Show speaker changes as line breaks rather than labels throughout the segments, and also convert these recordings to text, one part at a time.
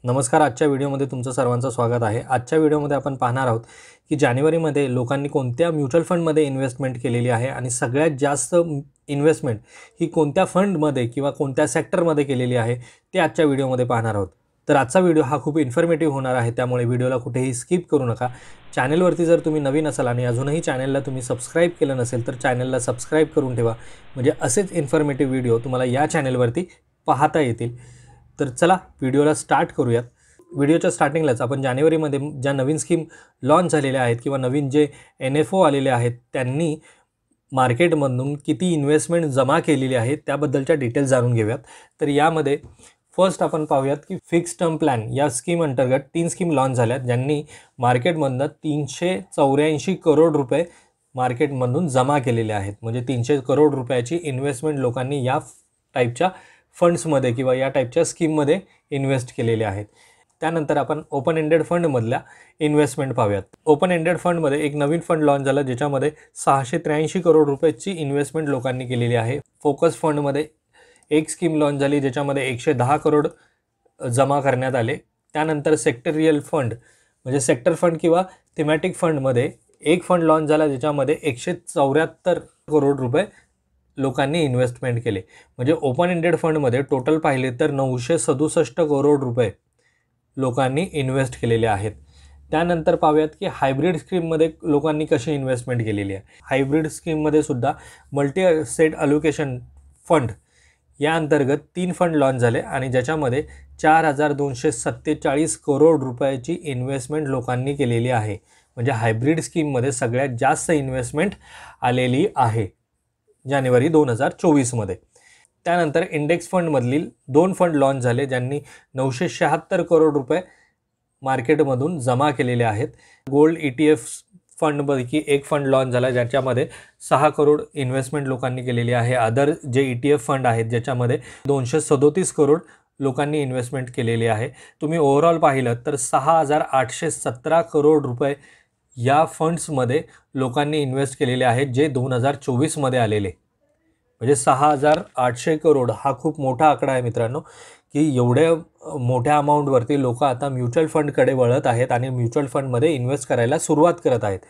नमस्कार. आजच्या व्हिडिओमध्ये तुमचं सर्वांचं स्वागत आहे. आजच्या व्हिडिओमध्ये आपण पाहणार आहोत की जानेवारीमध्ये लोकांनी कोणत्या म्युच्युअल फंडमध्ये इन्व्हेस्टमेंट केलेली आहे आणि सगळ्यात जास्त इन्व्हेस्टमेंट ही कोणत्या फंडमध्ये किंवा कोणत्या सेक्टरमध्ये केलेली आहे ते आजच्या व्हिडिओमध्ये पाहणार आहोत. तर आजचा व्हिडिओ हा खूप इन्फॉर्मेटिव्ह होणार आहे, त्यामुळे व्हिडिओला कुठेही स्किप करू नका. चॅनलवरती जर तुम्ही नवीन असाल आणि अजूनही चॅनलला तुम्ही सबस्क्राईब केलं नसेल तर चॅनलला सबस्क्राईब करून ठेवा, म्हणजे असेच इन्फॉर्मेटिव्ह व्हिडिओ तुम्हाला या चॅनलवरती पाहता येतील. तर चला व्हिडिओला स्टार्ट करूयात. व्हिडिओच्या स्टार्टिंगलाच आपण जानेवारीमध्ये ज्या नवीन स्कीम लॉन्च झालेल्या आहेत किंवा नवीन जे NFO आलेले आहेत त्यांनी मार्केटमधून किती इन्व्हेस्टमेंट जमा केलेली आहे त्याबद्दलच्या डिटेल्स जाणून घेऊयात. तर यामध्ये फर्स्ट आपण पाहूयात की फिक्स टर्म प्लॅन या स्कीम अंतर्गत 3 स्कीम लॉन्च झाल्यात, ज्यांनी मार्केटमधनं 384 करोड रुपये मार्केटमधून जमा केलेले आहेत. म्हणजे 300 करोड रुपयाची इन्व्हेस्टमेंट लोकांनी या टाईपच्या फंड्समध्ये किंवा या टाईपच्या स्कीममध्ये इन्व्हेस्ट केलेले आहेत. त्यानंतर आपण ओपन एंडेड फंडमधल्या इन्व्हेस्टमेंट पाहूयात. ओपन एंडेड फंडमध्ये एक नवीन फंड लॉन्च झाला ज्याच्यामध्ये 683 करोड रुपयाची इन्व्हेस्टमेंट लोकांनी केलेली आहे. फोकस फंडमध्ये एक स्कीम लॉन्च झाली ज्याच्यामध्ये 110 करोड जमा करण्यात आले. त्यानंतर सेक्टरियल फंड म्हणजे सेक्टर फंड किंवा थीमॅटिक फंडमध्ये एक फंड लॉन्च झाला ज्याच्यामध्ये 174 करोड रुपये लोकांनी इन्व्हेस्टमेंट केले. म्हणजे ओपन एंडेड फंडमध्ये टोटल पाहिले तर 967 करोड रुपये लोकांनी इन्व्हेस्ट केलेले आहेत. त्यानंतर पाहूयात की हायब्रिड स्कीममध्ये लोकांनी कशी इन्व्हेस्टमेंट केलेली आहे. हायब्रिड स्कीममध्ये सुद्धा मल्टी सेट अलोकेशन फंड या अंतर्गत 3 फंड लॉन्च झाले आणि ज्याच्यामध्ये 4247 करोड रुपयाची इन्व्हेस्टमेंट लोकांनी केलेली आहे. म्हणजे हायब्रिड स्कीममध्ये सगळ्यात जास्त इन्व्हेस्टमेंट आलेली आहे जानेवारी 2024मध्ये. त्यानंतर इंडेक्स फंडमधील 2 फंड लॉन्च झाले ज्यांनी 976 करोड रुपये मार्केटमधून जमा केलेले आहेत. गोल्ड ETF फंडपैकी एक फंड लॉन्च झाला ज्याच्यामध्ये 6 करोड इन्व्हेस्टमेंट लोकांनी केलेली आहे. अदर जे ETF फंड आहेत ज्याच्यामध्ये 237 करोड लोकांनी इन्व्हेस्टमेंट केलेली आहे. तुम्ही ओव्हरऑल पाहिलं तर 6817 करोड रुपये या फंड्समध्ये लोकांनी इन्व्हेस्ट केलेले आहेत जे 2024मध्ये आलेले. म्हणजे 6800 करोड हा खूप मोठा आकडा आहे मित्रांनो, की एवढ्या मोठ्या अमाऊंटवरती लोक आता म्युच्युअल फंडकडे वळत आहेत आणि म्युच्युअल फंडमध्ये इन्व्हेस्ट करायला सुरुवात करत आहेत.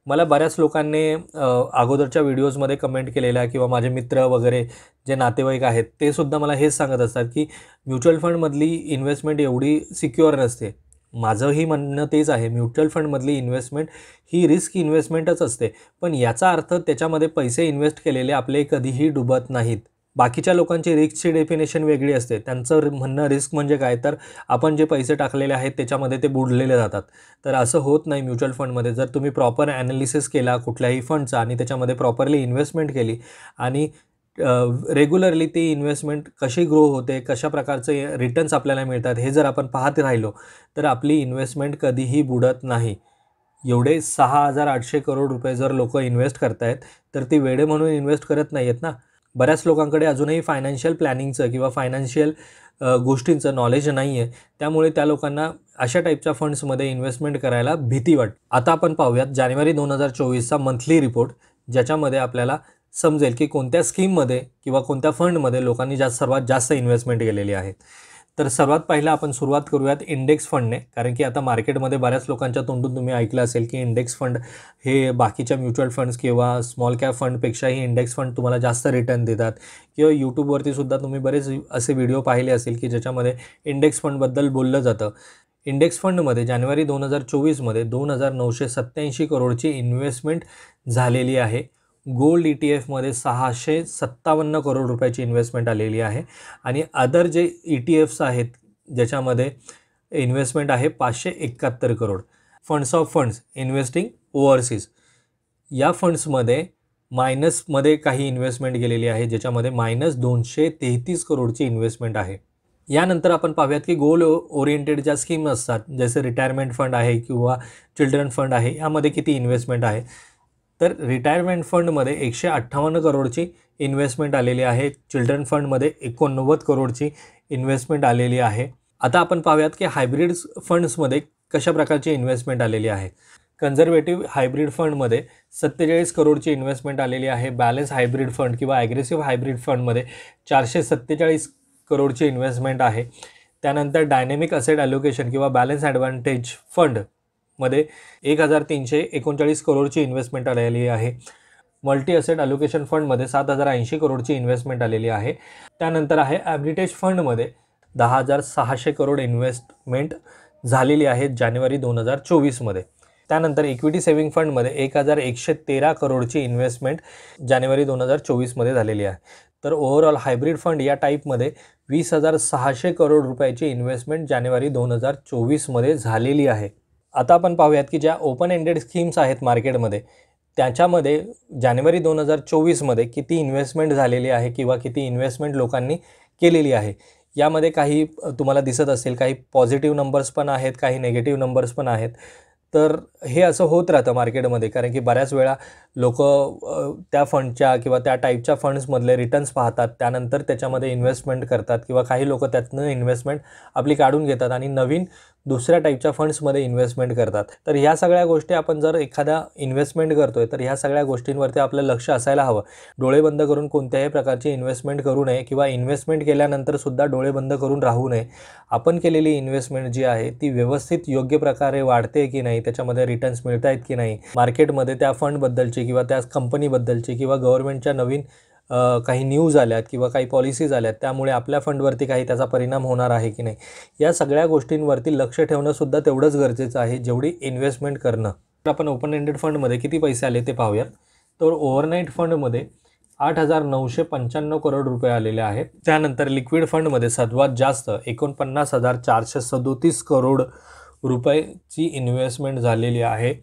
मला बऱ्याच लोकांनी अगोदरच्या व्हिडिओजमध्ये कमेंट केलेल्या किंवा माझे मित्र वगैरे जे नातेवाईक आहेत ते सुद्धा मला हेच सांगत असतात की म्युच्युअल फंडमधली इन्व्हेस्टमेंट एवढी सिक्युअर नसते. माझंही म्हणणं तेच आहे. म्युच्युअल फंडमधली इन्व्हेस्टमेंट ही रिस्क इन्व्हेस्टमेंटच असते, पण याचा अर्थ त्याच्यामध्ये पैसे इन्व्हेस्ट केलेले आपले कधीही डुबत नाहीत. बाकीच्या लोकांची रिस्कची डेफिनेशन वेगळी असते. त्यांचं म्हणणं रिस्क म्हणजे काय, तर आपण जे पैसे टाकलेले आहेत त्याच्यामध्ये ते बुडलेले जातात. तर असं होत नाही म्युच्युअल फंडमध्ये. जर तुम्ही प्रॉपर ॲनालिसिस केला कुठल्याही फंडचा आणि त्याच्यामध्ये प्रॉपरली इन्व्हेस्टमेंट केली आणि रेग्युलरली ती इन्व्हेस्टमेंट कशी ग्रो होते, कशा प्रकारचे रिटर्न्स आपल्याला मिळतात हे जर आपण पाहत राहिलो तर आपली इन्व्हेस्टमेंट कधीही बुडत नाही. एवढे 6800 करोड रुपये जर लोक इन्व्हेस्ट करतायत तर ती वेडे म्हणून इन्व्हेस्ट करत नाही आहेत ना. बऱ्याच लोकांकडे अजूनही फायनान्शियल प्लॅनिंगचं किंवा फायनान्शियल गोष्टींचं नॉलेज नाही आहे, त्यामुळे त्या लोकांना अशा टाईपच्या फंड्समध्ये इन्व्हेस्टमेंट करायला भीती वाटते. आता आपण पाहूयात जानेवारी 2024चा मंथली रिपोर्ट, ज्याच्यामध्ये आपल्याला समजेल की कोणत्या स्कीममध्ये किंवा कोणत्या फंडमध्ये लोकांनी सर्वात जास्त इन्व्हेस्टमेंट केलेली आहे. तर सर्वात पहिला आपण सुरुवात करूयात इंडेक्स फंडने, कारण की आता मार्केटमध्ये बऱ्याच लोकांच्या तोंडून तुम्ही ऐकलं असेल की इंडेक्स फंड हे बाकीच्या म्युच्युअल फंड्स किंवा स्मॉल कॅप फंडपेक्षाही इंडेक्स फंड तुम्हाला जास्त रिटर्न देतात. किंवा यूट्यूबवरती सुद्धा तुम्ही बरेच असे व्हिडिओ पाहिले असेल की ज्याच्यामध्ये इंडेक्स फंडबद्दल बोललं जातं. इंडेक्स फंडमध्ये जानेवारी 2024मध्ये 2987 करोडची इन्व्हेस्टमेंट झालेली आहे. गोल्ड ETFमध्ये 657 करोड रुपयाची इन्व्हेस्टमेंट आलेली आहे आणि अदर जे ETFs आहेत ज्याच्यामध्ये इन्व्हेस्टमेंट आहे 571 crore. Funds of funds investing overseas या फंड्समध्ये मायनसमध्ये काही इन्व्हेस्टमेंट गेलेली आहे ज्याच्यामध्ये -233 करोडची इन्व्हेस्टमेंट आहे. यानंतर आपण पाहूयात की गोल ओरिएंटेड ज्या स्कीम असतात जसे रिटायरमेंट फंड आहे किंवा चिल्ड्रन फंड आहे, यामध्ये किती इन्व्हेस्टमेंट आहे. तर रिटायरमेंट फंडमध्ये 158 करोडची इन्व्हेस्टमेंट आलेली आहे. चिल्ड्रन फंडमध्ये 89 करोडची इन्व्हेस्टमेंट आलेली आहे. आता आपण पाहूयात की हायब्रिड फंड्समध्ये कशा प्रकारची इन्व्हेस्टमेंट आलेली आहे. कन्झर्वेटिव्ह हायब्रिड फंडमध्ये 47 करोडची इन्व्हेस्टमेंट आलेली आहे. बॅलन्स हायब्रिड फंड किंवा ॲग्रेसिव्ह हायब्रिड फंडमध्ये 447 करोडची इन्व्हेस्टमेंट आहे. त्यानंतर डायनॅमिक असेट ॲलोकेशन किंवा बॅलन्स ॲडव्हान्टेज फंडमध्ये 1339 करोडची इन्व्हेस्टमेंट आलेली आहे. मल्टी असेट ॲलोकेशन फंडमध्ये 7080 करोडची इन्व्हेस्टमेंट आलेली आहे. त्यानंतर आहे ॲबिलिटेज फंडमध्ये 10600 करोड इन्व्हेस्टमेंट झालेली आहे जानेवारी 2024मध्ये. त्यानंतर इक्विटी सेव्हिंग फंडमध्ये 1113 करोडची इन्व्हेस्टमेंट जानेवारी 2024मध्ये झालेली आहे. तर ओव्हरऑल हायब्रिड फंड या टाईपमध्ये 20,600 करोड रुपयाची इन्व्हेस्टमेंट जानेवारी 2024मध्ये झालेली आहे. आता आपण पाहूयात की ज्या ओपन एंडेड स्कीम्स आहेत मार्केटमध्ये त्याच्यामध्ये जानेवारी 2024मध्ये किती इन्व्हेस्टमेंट झालेली आहे किंवा किती इन्व्हेस्टमेंट लोकांनी केलेली आहे. यामध्ये काही तुम्हाला दिसत असेल काही पॉझिटिव्ह नंबर्स पण आहेत, काही नेगेटिव्ह नंबर्स पण आहेत. तर हे असं होत राहतं मार्केटमध्ये, कारण की बऱ्याच वेळा लोक त्या फंडच्या किंवा त्या टाईपच्या फंड्समधले रिटर्न्स पाहतात, त्यानंतर त्याच्यामध्ये इन्व्हेस्टमेंट करतात किंवा काही लोक त्यातनं इन्व्हेस्टमेंट आपली काढून घेतात आणि नवीन दुसऱ्या टाईपच्या फंड्समध्ये इन्व्हेस्टमेंट करतात. तर ह्या सगळ्या गोष्टी आपण जर एखादा इन्व्हेस्टमेंट करतोय तर ह्या सगळ्या गोष्टींवरती आपलं लक्ष असायला हवं. डोळे बंद करून कोणत्याही प्रकारची इन्व्हेस्टमेंट करू नये किंवा इन्व्हेस्टमेंट केल्यानंतर सुद्धा डोळे बंद करून राहू नये. आपण केलेली इन्व्हेस्टमेंट जी आहे ती व्यवस्थित योग्य प्रकारे वाढते की नाही, त्याच्यामध्ये रिटर्न्स मिळत आहेत की नाही, मार्केटमध्ये त्या फंडबद्दलची किंवा त्या कंपनीबद्दलची किंवा गव्हर्नमेंटच्या नवीन काही न्यूज आल्यात किंवा काही पॉलिसीज आल्यात त्यामुळे आपल्या फंडवरती काही त्याचा परिणाम होणार आहे की नाही, या सगळ्या गोष्टींवरती लक्ष ठेवणंसुद्धा तेवढंच गरजेचं आहे जेवढी इन्व्हेस्टमेंट करणं. तर आपण ओपन एंडेड फंडमध्ये किती पैसे आले ते पाहूयात. तर ओव्हरनाईट फंडमध्ये 8,995 करोड रुपये आलेले आहेत. त्यानंतर लिक्विड फंडमध्ये सर्वात जास्त 49,437 करोड रुपयाची इन्व्हेस्टमेंट झालेली आहे.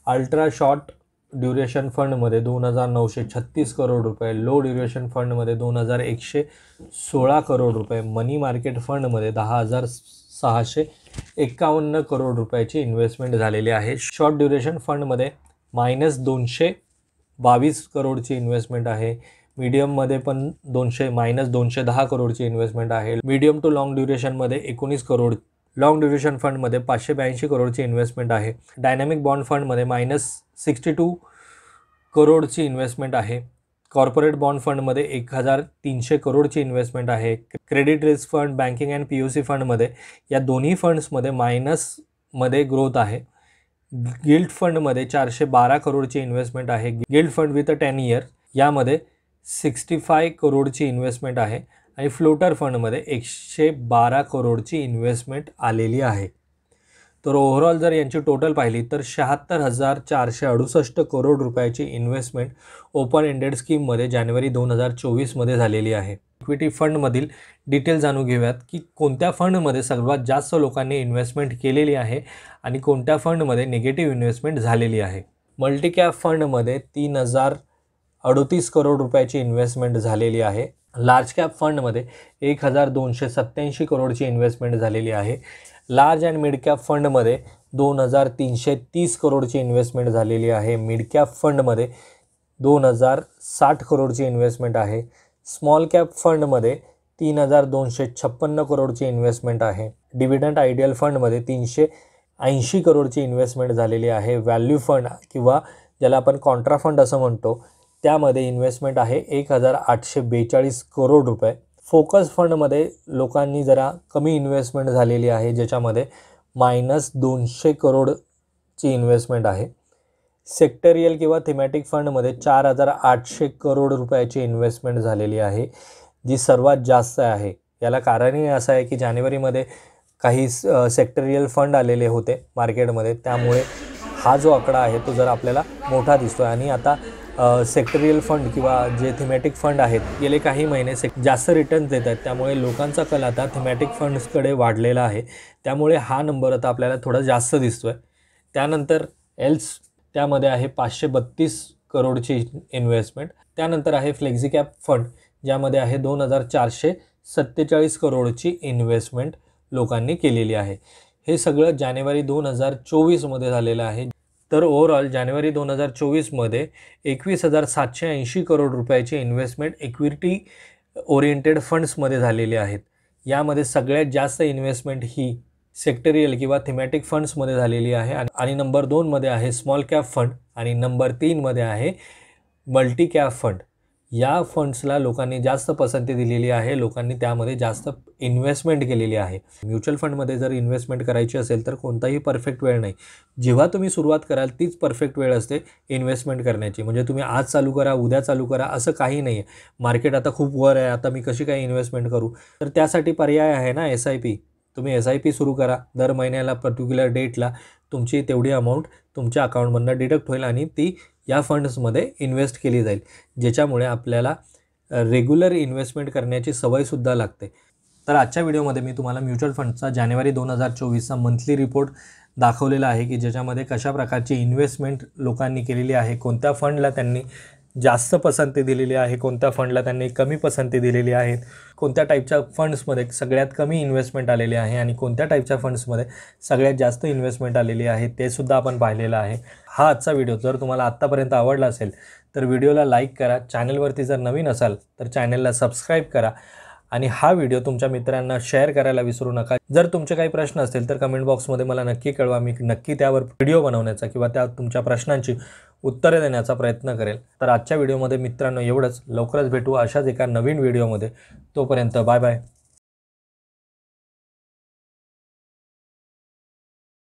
अल्ट्रा शॉर्ट ड्युरेशन फंडमध्ये 2,936 करोड रुपये, लो ड्युरेशन फंडमध्ये 2,116 करोड रुपये, मनी मार्केट फंडमध्ये 10,651 करोड रुपयाची इन्व्हेस्टमेंट झालेली आहे. शॉर्ट ड्युरेशन फंडमध्ये -222 करोडची इन्व्हेस्टमेंट आहे. मीडियममध्ये पण -210 करोडची इन्व्हेस्टमेंट आहे. मीडियम टू लॉंग ड्युरेशनमध्ये 19 करोड, लॉंग ड्युरेशन फंडमध्ये 582 करोडची इन्व्हेस्टमेंट आहे. डायनॅमिक बॉन्ड फंडमध्ये -62 करोडची इन्व्हेस्टमेंट आहे. कॉर्पोरेट बॉन्ड फंडमध्ये 1,300 करोडची इन्व्हेस्टमेंट आहे. Credit risk fund, banking and POC फंडमध्ये या दोन्ही फंड्समध्ये मायनसमध्ये ग्रोथ आहे. गिल्ड फंडमध्ये 412 करोडची इन्व्हेस्टमेंट आहे. गिल्ड फंड विथ 10 इयर यामध्ये 65 करोडची इन्व्हेस्टमेंट आहे आणि फ्लोटर फंडमध्ये 112 करोडची इन्व्हेस्टमेंट आलेली आहे. तर ओव्हरऑल जर यांची टोटल पाहिली तर 76,468 करोड रुपयाची इन्व्हेस्टमेंट ओपन एंडेड स्कीममध्ये जानेवारी 2024मध्ये झालेली आहे. इक्विटी फंडमधील डिटेल जाणून घेऊयात की कोणत्या फंडमध्ये सर्वात जास्त लोकांनी इन्व्हेस्टमेंट केलेली आहे आणि कोणत्या फंडमध्ये निगेटिव्ह इन्व्हेस्टमेंट झालेली आहे. मल्टीकॅप फंडमध्ये 3,038 करोड रुपयाची इन्व्हेस्टमेंट झालेली आहे. लार्ज कॅप फंडमध्ये 1,287 करोडची इन्व्हेस्टमेंट झालेली आहे. लार्ज अँड मिड कॅप फंडमध्ये 2,330 करोडची इन्व्हेस्टमेंट झालेली आहे. मिड कॅप फंडमध्ये 2,060 करोडची इन्व्हेस्टमेंट आहे. स्मॉल कॅप फंडमध्ये 3,256 करोडची इन्व्हेस्टमेंट आहे. डिव्हिडंड आयडियल फंडमध्ये 380 करोडची इन्व्हेस्टमेंट झालेली आहे. व्हॅल्यू फंड किंवा ज्याला आपण कॉन्ट्रा फंड असं म्हणतो त्यामध्ये इन्व्हेस्टमेंट आहे 1,842 करोड रुपये. फोकस फंडमध्ये लोकांनी जरा कमी इन्व्हेस्टमेंट झालेली आहे ज्याच्यामध्ये -200 करोडची इन्व्हेस्टमेंट आहे. सेक्टरियल किंवा थीमॅटिक फंडमध्ये 4,800 करोड रुपयाची इन्व्हेस्टमेंट झालेली आहे जी सर्वात जास्त आहे. याला कारणही असं आहे की जानेवारीमध्ये काही सेक्टरियल फंड आलेले होते मार्केटमध्ये, त्यामुळे हा जो आकडा आहे तो जर आपल्याला मोठा दिसतो आहे. आणि आता सेक्टरियल फंड किंवा जे थीमॅटिक फंड आहेत गेले काही महिने जास्त रिटर्न्स देत आहेत, त्यामुळे लोकांचा कल आता थीमॅटिक फंड्सकडे वाढलेला आहे. त्यामुळे हा नंबर आता आपल्याला थोडा जास्त दिसतो आहे. त्यानंतर एल्स त्यामध्ये आहे 532 करोडची इन्व्हेस्टमेंट. त्यानंतर आहे फ्लेक्झी कॅप फंड ज्यामध्ये आहे 2,447 करोडची इन्व्हेस्टमेंट लोकांनी केलेली आहे. हे सगळं जानेवारी 2024मध्ये झालेलं आहे. तर ओव्हरऑल जानेवारी 2024मध्ये 21,780 करोड रुपयाची इन्व्हेस्टमेंट इक्विटी ओरिएंटेड फंड्समध्ये झालेली आहेत. यामध्ये सगळ्यात जास्त इन्व्हेस्टमेंट ही सेक्टरियल किंवा थीमॅटिक फंड्समध्ये झालेली आहे आणि नंबर 2मध्ये आहे स्मॉल कॅप फंड आणि नंबर 3मध्ये आहे मल्टी कॅप फंड. या फंड्सला लोकांनी जास्त पसंती दिलेली आहे, लोकांनी त्यामध्ये जास्त इन्व्हेस्टमेंट केलेली आहे. म्युच्युअल फंडमध्ये जर इन्व्हेस्टमेंट करायची असेल तर कोणताही परफेक्ट वेळ नाही. जेव्हा तुम्ही सुरुवात कराल तीच परफेक्ट वेळ असते इन्व्हेस्टमेंट करण्याची. म्हणजे तुम्ही आज चालू करा, उद्या चालू करा असं काही नाही आहे. मार्केट आता खूप वर आहे, आता मी कशी काय इन्व्हेस्टमेंट करू? तर त्यासाठी पर्याय आहे ना SIP. तुम्ही SIP सुरू करा. दर महिन्याला पर्टिक्युलर डेटला तुमची तेवढी अमाऊंट तुमच्या अकाउंटमधनं डिडक्ट होईल आणि ती या फंड्समध्ये इन्व्हेस्ट केली जाईल, ज्याच्यामुळे आपल्याला रेग्युलर इन्व्हेस्टमेंट करण्याची सवयसुद्धा लागते. तर आजच्या व्हिडिओमध्ये मी तुम्हाला म्युच्युअल फंडचा जानेवारी 2024चा मंथली रिपोर्ट दाखवलेला आहे की ज्याच्यामध्ये कशा प्रकारची इन्व्हेस्टमेंट लोकांनी केलेली आहे, कोणत्या फंडला त्यांनी जास्त पसंती दिलेली आहे, कोणत्या फंडला त्यांनी कमी पसंती दिलेली आहे, कोणत्या टाईपच्या फंड्समध्ये सगळ्यात कमी इन्व्हेस्टमेंट आलेली आहे आणि कोणत्या टाईपच्या फंड्समध्ये सगळ्यात जास्त इन्व्हेस्टमेंट आलेली आहे ते सुद्धा आपण पाहिलेलं आहे. हा आजचा व्हिडिओ जर तुम्हाला आत्तापर्यंत आवडला असेल तर व्हिडिओला लाईक करा. चॅनलवरती जर नवीन असाल तर चॅनलला सबस्क्राईब करा आणि हा व्हिडिओ तुमच्या मित्रांना शेअर करायला विसरू नका. जर तुमचे काही प्रश्न असतील तर कमेंट बॉक्समध्ये मला नक्की कळवा. मी नक्की त्यावर व्हिडिओ बनवण्याचा किंवा त्या तुमच्या प्रश्नांची उत्तरे देण्याचा प्रयत्न करेल. तर आजच्या व्हिडिओमध्ये मित्रांनो एवढंच. लवकरच भेटू अशाच एका नवीन व्हिडिओमध्ये. तोपर्यंत बाय बाय.